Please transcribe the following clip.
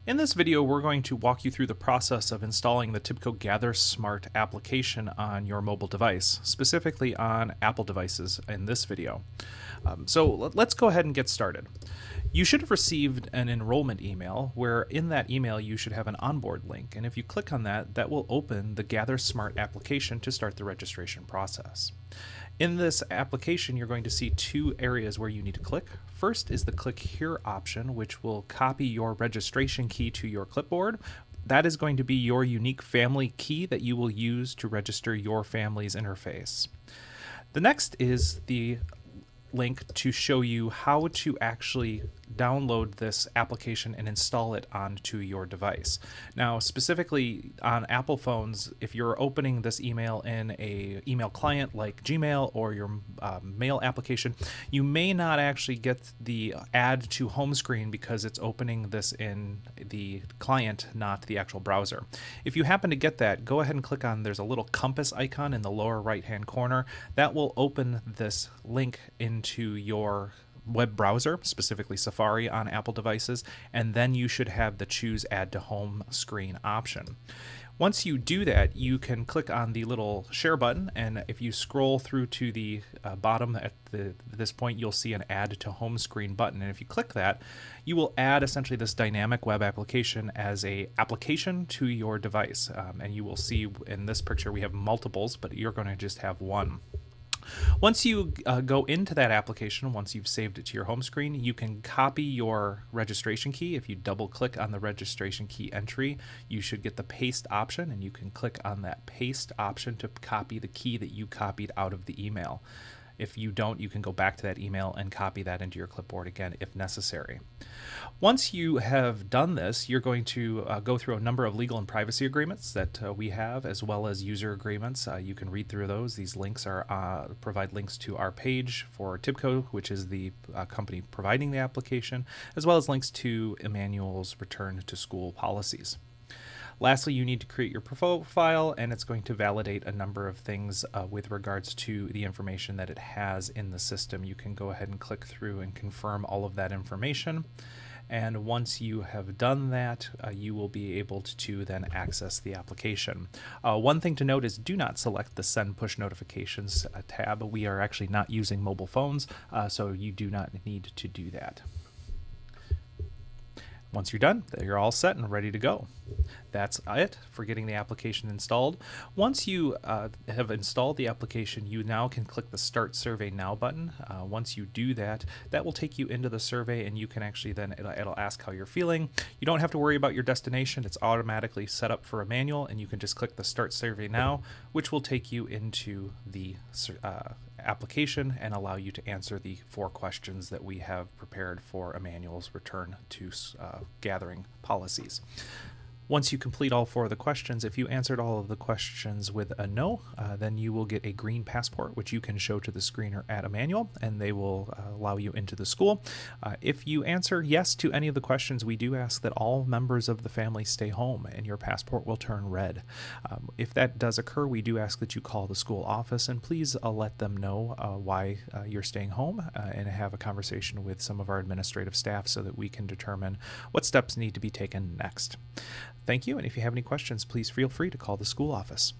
In this video, we're going to walk you through the process of installing the typical GatherSmart application on your mobile device, specifically on Apple devices in this video. Let's go ahead and get started. You should have received an enrollment email where in that email you should have an onboard link, and if you click on that, that will open the GatherSmart application to start the registration process. In this application, you're going to see two areas where you need to click. First is the click here option, which will copy your registration key to your clipboard. That is going to be your unique family key that you will use to register your family's interface. The next is the link to show you how to actually download this application and install it onto your device. Now, specifically on Apple phones, if you're opening this email in a email client like Gmail or your mail application, you may not actually get the add to home screen because it's opening this in the client, not the actual browser. If you happen to get that, go ahead and click on, there's a little compass icon in the lower right hand corner. That will open this link into your web browser, specifically Safari on Apple devices, and then you should have the choose add to home screen option. Once you do that, you can click on the little share button, and if you scroll through to the bottom at this point, you'll see an add to home screen button, and if you click that, you will add essentially this dynamic web application as a application to your device, and you will see in this picture we have multiples, but you're going to just have one. Once you go into that application, once you've saved it to your home screen, you can copy your registration key. If you double click on the registration key entry, you should get the paste option, and you can click on that paste option to copy the key that you copied out of the email. If you don't, you can go back to that email and copy that into your clipboard again if necessary. Once you have done this, you're going to go through a number of legal and privacy agreements that we have, as well as user agreements. You can read through those. These links are provide links to our page for TIBCO, which is the company providing the application, as well as links to Immanuel's return to school policies. Lastly, you need to create your profile, and it's going to validate a number of things with regards to the information that it has in the system. You can go ahead and click through and confirm all of that information. And once you have done that, you will be able to then access the application. One thing to note is do not select the Send Push Notifications tab. We are actually not using mobile phones, so you do not need to do that. Once you're done, you're all set and ready to go. That's it for getting the application installed. Once you have installed the application, you now can click the Start Survey Now button. Once you do that, that will take you into the survey, and you can actually then, it'll ask how you're feeling. You don't have to worry about your destination. It's automatically set up for Immanuel, and you can just click the Start Survey Now, which will take you into the application and allow you to answer the 4 questions that we have prepared for Immanuel's return to gathering policies. Once you complete all 4 of the questions, if you answered all of the questions with a no, then you will get a green passport, which you can show to the screener at Immanuel, and they will allow you into the school. If you answer yes to any of the questions, we do ask that all members of the family stay home, and your passport will turn red. If that does occur, we do ask that you call the school office, and please let them know why you're staying home, and have a conversation with some of our administrative staff so that we can determine what steps need to be taken next. Thank you, and if you have any questions, please feel free to call the school office.